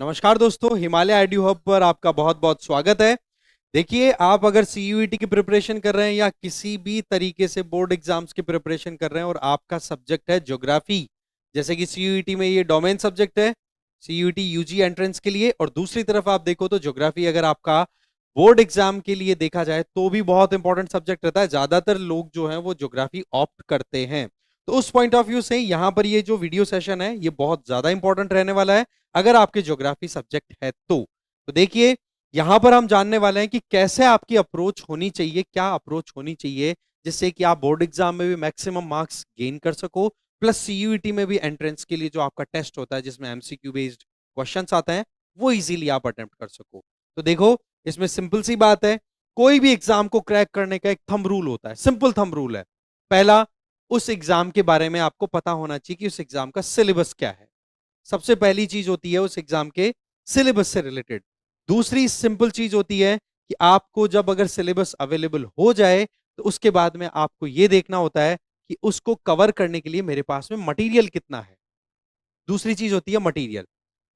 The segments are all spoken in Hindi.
नमस्कार दोस्तों, हिमालय आईडियो हब पर आपका बहुत बहुत स्वागत है। देखिए, आप अगर सीयूईटी की प्रिपरेशन कर रहे हैं या किसी भी तरीके से बोर्ड एग्जाम्स की प्रिपरेशन कर रहे हैं और आपका सब्जेक्ट है ज्योग्राफी, जैसे कि सीयूईटी में ये डोमेन सब्जेक्ट है, सीयूईटी यूजी एंट्रेंस के लिए, और दूसरी तरफ आप देखो तो ज्योग्राफी अगर आपका बोर्ड एग्जाम के लिए देखा जाए तो भी बहुत इंपॉर्टेंट सब्जेक्ट रहता है। ज्यादातर लोग जो हैं वो ज्योग्राफी ऑप्ट करते हैं। तो उस पॉइंट ऑफ व्यू से यहाँ पर ये जो वीडियो सेशन है ये बहुत ज्यादा इंपॉर्टेंट रहने वाला है अगर आपके ज्योग्राफी सब्जेक्ट है तो देखिए, यहां पर हम जानने वाले हैं कि कैसे आपकी अप्रोच होनी चाहिए, क्या अप्रोच होनी चाहिए जिससे कि आप बोर्ड एग्जाम में भी मैक्सिमम मार्क्स गेन कर सको, प्लस सीयूईटी में भी एंट्रेंस के लिए जो आपका टेस्ट होता है जिसमें एमसीक्यू बेस्ड क्वेश्चंस आते हैं वो इजीली आप अटेम्प्ट कर सको। तो देखो, इसमें सिंपल सी बात है, कोई भी एग्जाम को क्रैक करने का एक थंब रूल होता है, सिंपल थंब रूल है। पहला, उस एग्जाम के बारे में आपको पता होना चाहिए कि उस एग्जाम का सिलेबस क्या है। सबसे पहली चीज होती है उस एग्जाम के सिलेबस से रिलेटेड। दूसरी सिंपल चीज होती है कि आपको जब अगर सिलेबस अवेलेबल हो जाए तो उसके बाद में आपको यह देखना होता है कि उसको कवर करने के लिए मेरे पास में मटेरियल कितना है। दूसरी चीज होती है मटेरियल।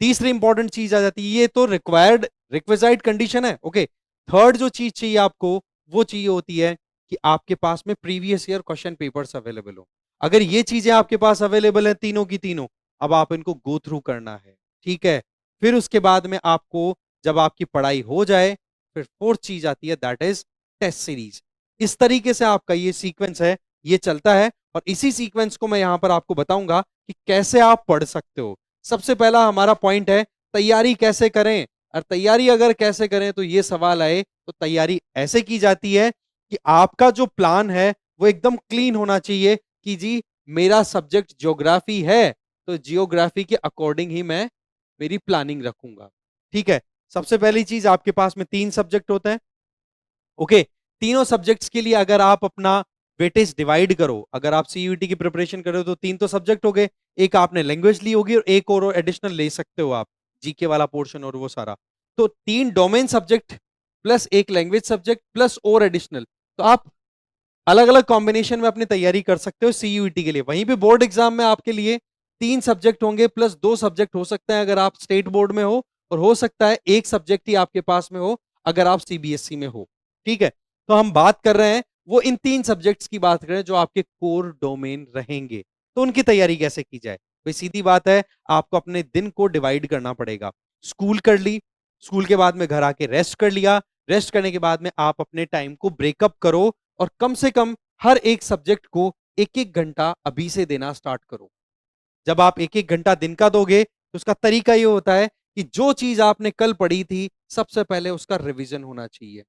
तीसरी इंपॉर्टेंट चीज आ जाती है, ये तो रिक्वायर्ड रिक्विजाइट कंडीशन है, ओके। थर्ड जो चीज चाहिए आपको वो चाहिए होती है कि आपके पास में previous year question papers available हो। अगर ये चीजें आपके पास अवेलेबल है तीनों की तीनों, अब आप इनको गो थ्रू करना है, ठीक है। फिर उसके बाद में आपको जब आपकी पढ़ाई हो जाए फिर फोर्थ चीज आती है, दैट इज टेस्ट सीरीज। इस तरीके से आपका ये सीक्वेंस है, ये चलता है, और इसी सीक्वेंस को मैं यहां पर आपको बताऊंगा कि कैसे आप पढ़ सकते हो। सबसे पहला हमारा पॉइंट है तैयारी कैसे करें। और तैयारी अगर कैसे करें तो ये सवाल आए तो तैयारी ऐसे की जाती है कि आपका जो प्लान है वो एकदम क्लीन होना चाहिए कि जी मेरा सब्जेक्ट ज्योग्राफी है तो जियोग्राफी के अकॉर्डिंग ही मैं मेरी प्लानिंग रखूंगा, ठीक है। सबसे पहली चीज, आपके पास में 3 सब्जेक्ट होते हैं, ओके। तीनों सब्जेक्ट्स के लिए अगर आप अपना वेटेज डिवाइड करो, अगर आप सीयूईटी की प्रिपरेशन कर रहे हो तो 3 तो सब्जेक्ट हो गए, एक आपने लैंग्वेज ली होगी और एक और एडिशनल ले सकते हो आप, जीके वाला पोर्शन और वो सारा। तो 3 डोमेन सब्जेक्ट प्लस एक लैंग्वेज सब्जेक्ट प्लस और एडिशनल, तो आप अलग अलग कॉम्बिनेशन में अपनी तैयारी कर सकते हो सीयूईटी के लिए। वहीं पे बोर्ड एग्जाम में आपके लिए 3 सब्जेक्ट होंगे प्लस 2 सब्जेक्ट हो सकते हैं अगर आप स्टेट बोर्ड में हो, और हो सकता है एक सब्जेक्ट ही आपके पास में हो अगर आप सीबीएसई में हो, ठीक है। तो हम बात कर रहे हैं वो इन 3 सब्जेक्ट्स की बात करें जो आपके कोर डोमेन रहेंगे, तो उनकी तैयारी कैसे की जाए। भाई सीधी बात है, आपको अपने दिन को डिवाइड करना पड़ेगा। स्कूल कर ली, स्कूल के बाद में घर आके रेस्ट कर लिया, रेस्ट करने के बाद में आप अपने टाइम को ब्रेकअप करो और कम से कम हर एक सब्जेक्ट को एक एक घंटा अभी से देना स्टार्ट करो। जब आप एक एक घंटा दिन का दोगे तो उसका तरीका ये होता है कि जो चीज आपने कल पढ़ी थी सबसे पहले उसका रिवीजन होना चाहिए,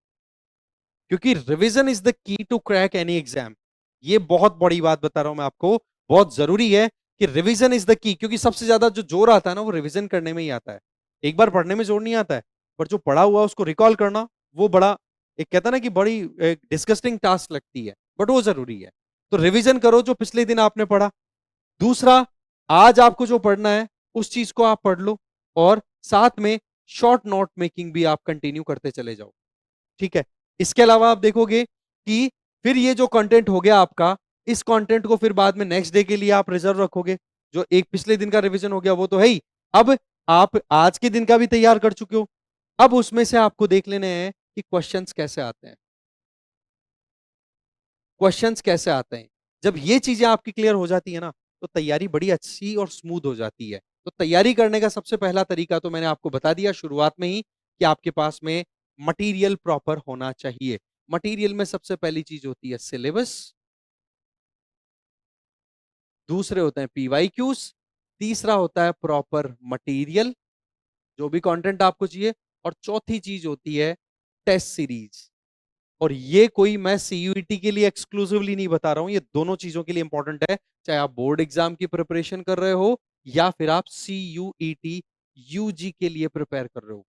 क्योंकि revision is the key to crack any exam. ये बहुत बड़ी बात बता रहा हूं मैं आपको, बहुत जरूरी है कि रिवीजन इज द की, क्योंकि सबसे ज्यादा जो जोर आता है ना वो रिवीजन करने में ही आता है। एक बार पढ़ने में जोर नहीं आता है, पर जो पढ़ा हुआ उसको रिकॉल करना वो बड़ा, एक कहता है ना कि बड़ी डिस्गस्टिंग टास्क लगती है, बट वो जरूरी है। तो रिवीजन करो जो पिछले दिन आपने पढ़ा। दूसरा, आज आपको जो पढ़ना है उस चीज को आप पढ़ लो, और साथ में शॉर्ट नोट मेकिंग भी आप कंटिन्यू करते चले जाओ, ठीक है। इसके अलावा आप देखोगे कि फिर ये जो कंटेंट हो गया आपका, इस कंटेंट को फिर बाद में नेक्स्ट डे के लिए आप रिजर्व रखोगे। जो एक पिछले दिन का रिवीजन हो गया वो तो है ही, अब आप आज के दिन का भी तैयार कर चुके हो। अब उसमें से आपको देख लेने हैं कि क्वेश्चंस कैसे आते हैं, क्वेश्चंस कैसे आते हैं। जब ये चीजें आपकी क्लियर हो जाती है ना तो तैयारी बड़ी अच्छी और स्मूथ हो जाती है। तो तैयारी करने का सबसे पहला तरीका तो मैंने आपको बता दिया शुरुआत में ही कि आपके पास में मटेरियल प्रॉपर होना चाहिए। मटेरियल में सबसे पहली चीज होती है सिलेबस, दूसरे होते हैं पीवाईक्यूज, तीसरा होता है प्रॉपर मटेरियल, जो भी कंटेंट आपको चाहिए, और चौथी चीज होती है टेस्ट सीरीज। और ये कोई मैं सीयूईटी के लिए एक्सक्लूसिवली नहीं बता रहा हूं, ये दोनों चीजों के लिए इंपॉर्टेंट है, चाहे आप बोर्ड एग्जाम की प्रिपरेशन कर रहे हो या फिर आप सीयूईटी यूजी के लिए प्रिपेयर कर रहे हो,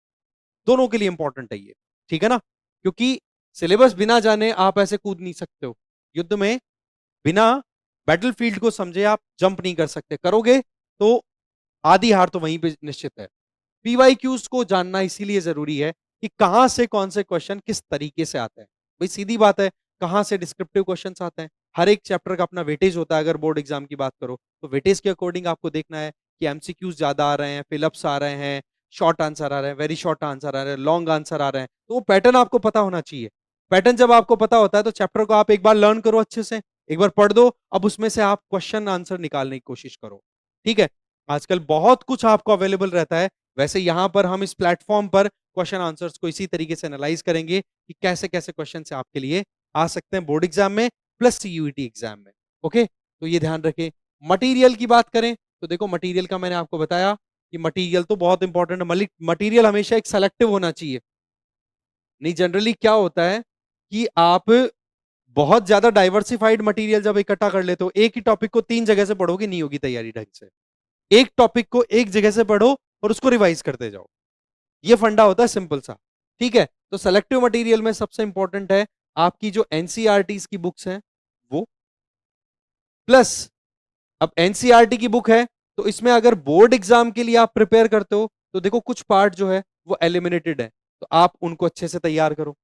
दोनों के लिए इंपॉर्टेंट है ये, ठीक है ना। क्योंकि सिलेबस बिना जाने आप ऐसे कूद नहीं सकते हो युद्ध में, बिना बैटलफील्ड को समझे आप जंप नहीं कर सकते, करोगे तो आधी हार तो वहीं पे निश्चित है। पीवाईक्यूज को जानना इसीलिए जरूरी है कि कहां से कौन से क्वेश्चन किस तरीके से आते हैं। भाई सीधी बात है, कहां से डिस्क्रिप्टिव क्वेश्चंस आते हैं, हर एक चैप्टर का अपना वेटेज होता है। अगर बोर्ड एग्जाम की बात करो तो वेटेज के अकॉर्डिंग आपको देखना है कि एमसीक्यूज ज्यादा आ रहे हैं, फिलअप्स आ रहे हैं, शॉर्ट आंसर आ रहे हैं, वेरी शॉर्ट आंसर आ रहे हैं, लॉन्ग आंसर आ रहे हैं, तो वो पैटर्न आपको पता होना चाहिए। पैटर्न जब आपको पता होता है तो चैप्टर को आप एक बार लर्न करो अच्छे से, एक बार पढ़ दो, अब उसमें से आप क्वेश्चन आंसर निकालने की कोशिश करो। ठीक है, आजकल बहुत कुछ आपको अवेलेबल रहता है। वैसे यहां पर हम इस प्लेटफॉर्म पर क्वेश्चन आंसर्स को इसी तरीके से एनालाइज करेंगे कि कैसे कैसे क्वेश्चन से आपके लिए आ सकते हैं बोर्ड एग्जाम में प्लस सीयूईटी एग्जाम में। ओके, तो ये ध्यान रखें। मटेरियल की बात करें तो देखो, मटेरियल का मैंने आपको बताया कि मटेरियल तो बहुत इंपॉर्टेंट है। मटेरियल हमेशा एक सेलेक्टिव होना चाहिए। नहीं, जनरली क्या होता है कि आप बहुत ज्यादा डाइवर्सिफाइड मटेरियल जब इकट्ठा कर लेते हो, एक ही टॉपिक को 3 जगह से पढ़ोगे नहीं होगी तैयारी ढंग से। एक टॉपिक को एक जगह से पढ़ो और उसको रिवाइज करते जाओ, ये फंडा होता है, सिंपल सा। ठीक है, तो सेलेक्टिव मटेरियल में सबसे इंपॉर्टेंट है आपकी जो एनसीईआरटीज की बुक्स हैं वो, प्लस अब एनसीईआरटी की बुक है तो इसमें अगर बोर्ड एग्जाम के लिए आप प्रिपेयर करते हो तो देखो कुछ पार्ट जो है वो एलिमिनेटेड है, तो आप उनको अच्छे से तैयार करो।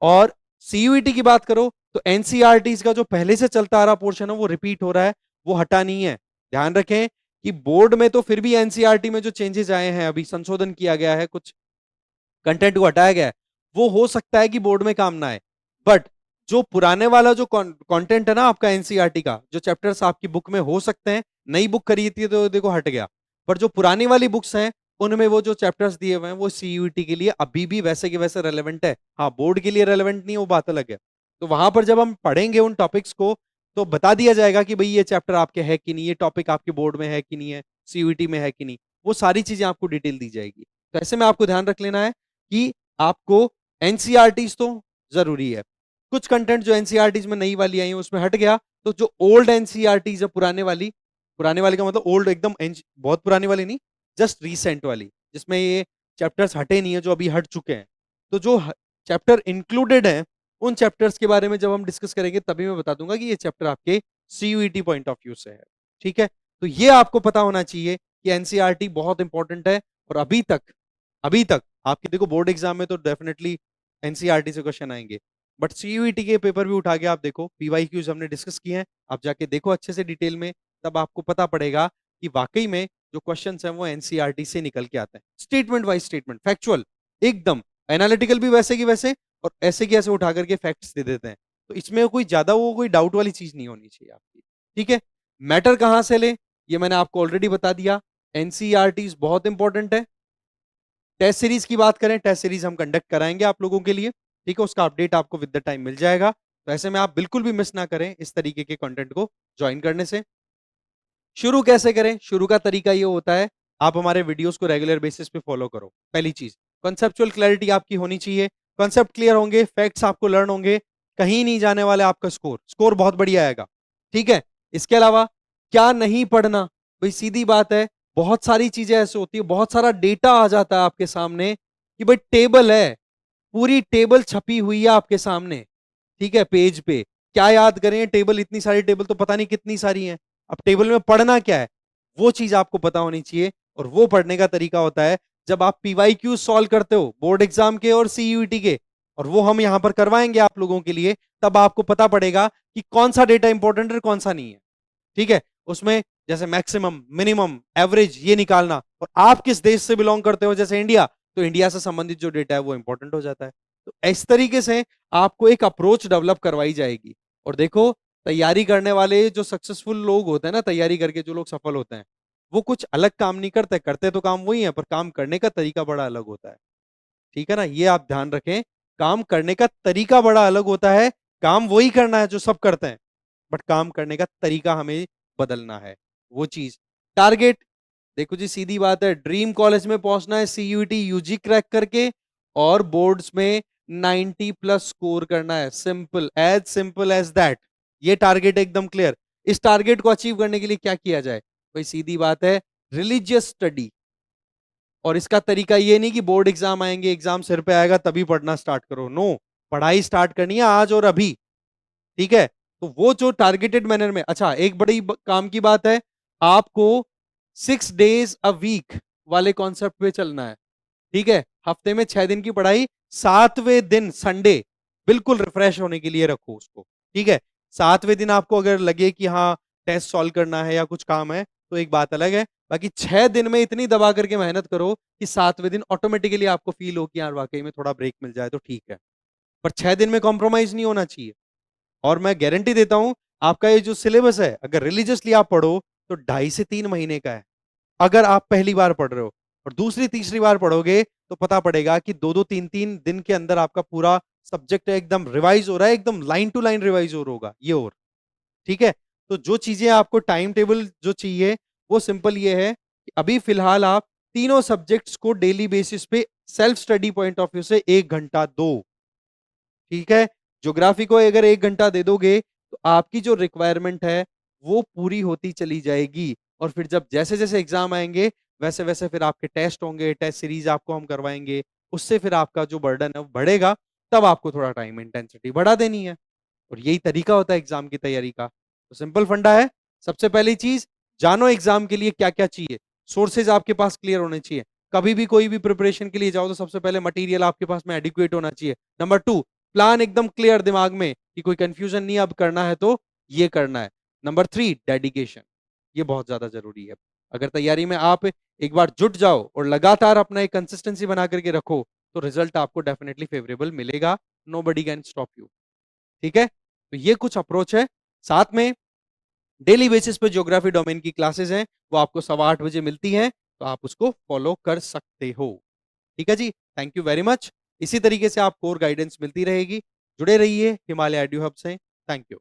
और सीयूईटी की बात करो तो एनसीईआरटी का जो पहले से चलता आ रहा पोर्शन है वो रिपीट हो रहा है, वो हटा नहीं है। ध्यान रखें कि बोर्ड में तो फिर भी एनसीईआरटी में जो चेंजेस आए हैं, अभी संशोधन किया गया है, कुछ कंटेंट को हटाया गया है, वो हो सकता है कि बोर्ड में काम ना आए, बट जो पुराने वाला जो कंटेंट है ना आपका एनसीईआरटी का, जो चैप्टर्स आपकी बुक में हो सकते हैं, नई बुक खरीदती है तो देखो हट गया, पर जो पुरानी वाली बुक्स हैं उनमें वो जो चैप्टर्स दिए हुए हैं वो सीयूईटी के लिए अभी भी वैसे के वैसे रेलेवेंट है। हाँ, बोर्ड के लिए रेलेवेंट नहीं, वो बात अलग है। तो वहां पर जब हम पढ़ेंगे उन टॉपिक्स को तो बता दिया जाएगा कि भाई ये चैप्टर आपके है कि नहीं, ये टॉपिक आपके बोर्ड में है कि नहीं है, सीयूईटी में है कि नहीं, वो सारी चीजें आपको डिटेल दी जाएगी। तो ऐसे में आपको ध्यान रख लेना है कि आपको एनसीईआरटीज तो जरूरी है। कुछ कंटेंट जो एनसीईआरटीज में नई वाली आई है उसमें हट गया, तो जो ओल्ड एनसीईआरटीज है, पुराने वाली का मतलब ओल्ड एकदम बहुत पुरानी वाली नहीं, जस्ट रीसेंट वाली, जिसमें ये चैप्टर्स हटे नहीं है, जो अभी हट चुके हैं, तो जो चैप्टर इंक्लूडेड है उन चैप्टर्स के बारे में जब हम डिस्कस करेंगे तभी मैं बता दूंगा कि ये चैप्टर आपके सीयूईटी पॉइंट ऑफ व्यू से है। ठीक है, तो ये आपको पता होना चाहिए कि एनसीईआरटी बहुत इंपॉर्टेंट है। और अभी तक आपके देखो बोर्ड एग्जाम में तो डेफिनेटली एनसीईआरटी से क्वेश्चन आएंगे, बट सीयूईटी के पेपर भी उठा के आप देखो, पीवाईक्यूज हमने डिस्कस किए हैं, आप जाके देखो अच्छे से डिटेल में, तब आपको पता पड़ेगा कि वाकई में जो क्वेश्चंस हैं वो एनसीईआरटी से निकल के आते हैं, स्टेटमेंट वाइज स्टेटमेंट, फैक्चुअल, एकदम एनालिटिकल भी वैसे की वैसे, और ऐसे की ऐसे उठा करके फैक्ट्स दे देते हैं। तो इसमें कोई ज्यादा वो कोई डाउट वाली चीज नहीं होनी चाहिए आपकी। ठीक है, मैटर कहां से ले ये मैंने आपको ऑलरेडी बता दिया। एनसीईआरटी बहुत इंपॉर्टेंट है। टेस्ट सीरीज की बात करें, टेस्ट सीरीज हम कंडक्ट कराएंगे आप लोगों के लिए। ठीक है, उसका अपडेट आपको विद द टाइम मिल जाएगा, तो ऐसे में आप बिल्कुल भी मिस ना करें इस तरीके के कंटेंट को ज्वाइन करने से। शुरू कैसे करें? शुरू का तरीका ये होता है, आप हमारे वीडियोस को रेगुलर बेसिस पे फॉलो करो। पहली चीज, कॉन्सेप्चुअल क्लैरिटी आपकी होनी चाहिए, कॉन्सेप्ट क्लियर होंगे, फैक्ट्स आपको लर्न होंगे, कहीं नहीं जाने वाले आपका स्कोर स्कोर बहुत बढ़िया आएगा। ठीक है, इसके अलावा क्या नहीं पढ़ना, भाई सीधी बात है, बहुत सारी चीजें ऐसे होती है, बहुत सारा डेटा आ जाता है आपके सामने कि भाई टेबल है, पूरी टेबल छपी हुई है आपके सामने, ठीक है, पेज पे, क्या याद करें टेबल, इतनी सारी टेबल तो पता नहीं कितनी सारी हैं, अब टेबल में पढ़ना क्या है वो चीज आपको पता होनी चाहिए। और वो पढ़ने का तरीका होता है जब आप पीवाईक्यू सॉल्व करते हो बोर्ड एग्जाम के और सीयूईटी के, और वो हम यहां पर करवाएंगे आप लोगों के लिए, तब आपको पता पड़ेगा कि कौन सा डेटा इंपॉर्टेंट है कौन सा नहीं है। ठीक है, उसमें जैसे मैक्सिमम, मिनिमम, एवरेज ये निकालना, और आप किस देश से बिलोंग करते हो, जैसे इंडिया, तो इंडिया से संबंधित जो डेटा है वो इंपॉर्टेंट हो जाता है। तो इस तरीके से आपको एक अप्रोच डेवलप करवाई जाएगी। और देखो, तैयारी करने वाले जो सक्सेसफुल लोग होते हैं ना, तैयारी करके जो लोग सफल होते हैं, वो कुछ अलग काम नहीं करते, करते तो काम वही है, पर काम करने का तरीका बड़ा अलग होता है। ठीक है ना, ये आप ध्यान रखें, काम करने का तरीका बड़ा अलग होता है। काम वही करना है जो सब करते हैं, बट काम करने का तरीका हमें बदलना है, वो चीज। टारगेट, देखो जी सीधी बात है, ड्रीम कॉलेज में पहुंचना है सीयूईटी यूजी क्रैक करके, और बोर्ड्स में 90 प्लस स्कोर करना है, सिंपल एज दैट। ये टारगेट एकदम क्लियर। इस टारगेट को अचीव करने के लिए क्या किया जाए? भाई सीधी बात है, रिलीजियस स्टडी। और इसका तरीका ये नहीं कि बोर्ड एग्जाम आएंगे, एग्जाम सिर पे आएगा तभी पढ़ना स्टार्ट करो, नो, पढ़ाई स्टार्ट करनी है आज और अभी। ठीक है, तो वो जो टारगेटेड मैनर में, अच्छा एक बड़ी काम की बात है, आपको 6 days a week वाले कॉन्सेप्ट पे चलना है। ठीक है, हफ्ते में 6 दिन की पढ़ाई, 7वें दिन संडे बिल्कुल रिफ्रेश होने के लिए रखो उसको। ठीक है, 7वें दिन आपको अगर लगे कि हाँ टेस्ट सॉल्व करना है या कुछ काम है तो एक बात अलग है, बाकी 6 दिन में इतनी दबा करके मेहनत करो कि 7वें दिन ऑटोमेटिकली आपको फील हो कि यार वाकई में थोड़ा ब्रेक मिल जाए तो ठीक है, पर 6 दिन में कॉम्प्रोमाइज नहीं होना चाहिए। और मैं गारंटी देता हूं, आपका ये जो सिलेबस है अगर रिलीजियसली आप पढ़ो तो 2.5 से 3 महीने का है। अगर आप पहली बार पढ़ रहे हो और दूसरी तीसरी बार पढ़ोगे तो पता पड़ेगा कि 2-2 3-3 दिन के अंदर आपका पूरा सब्जेक्ट एकदम रिवाइज हो रहा है, एकदम लाइन टू लाइन रिवाइज हो होगा ये। और ठीक है, तो जो चीजें आपको टाइम टेबल जो चाहिए वो सिंपल ये है कि अभी फिलहाल आप तीनों सब्जेक्ट्स को डेली बेसिस पे self study point of view से 1 घंटा दो। ठीक है, ज्योग्राफी को अगर 1 घंटा दे दोगे तो आपकी जो रिक्वायरमेंट है वो पूरी होती चली जाएगी। और फिर जब जैसे जैसे एग्जाम आएंगे वैसे वैसे फिर आपके टेस्ट होंगे, टेस्ट सीरीज आपको हम करवाएंगे, उससे फिर आपका जो बर्डन है वो बढ़ेगा। तब आपको थोड़ा टाइम इंटेंसिटी बढ़ा देनी है। और यही तरीका होता है एग्जाम की तैयारी का। तो सिंपल फंडा है, सबसे पहली चीज जानो एग्जाम के लिए क्या क्या चाहिए। सोर्सेज आपके पास क्लियर होने चाहिए। कभी भी कोई भी प्रिपरेशन के लिए जाओ तो सबसे पहले मटेरियल आपके पास में एडिक्वेट होना चाहिए। नंबर 2, प्लान एकदम क्लियर दिमाग में कि कोई कंफ्यूजन नहीं, अब करना है तो ये करना है। नंबर 3, डेडिकेशन, ये बहुत ज्यादा जरूरी है। अगर तैयारी में आप एक बार जुट जाओ और लगातार अपना एक कंसिस्टेंसी बना करके रखो तो रिजल्ट आपको डेफिनेटली फेवरेबल मिलेगा। Nobody can stop you. ठीक है, तो ये कुछ अप्रोच है। साथ में डेली बेसिस पे ज्योग्राफी डोमेन की क्लासेस हैं, वो आपको 8:15 बजे मिलती हैं, तो आप उसको फॉलो कर सकते हो। ठीक है जी, थैंक यू वेरी मच। इसी तरीके से आपको और गाइडेंस मिलती रहेगी। जुड़े रहिए हिमालय एड्यू हब से। Thank you.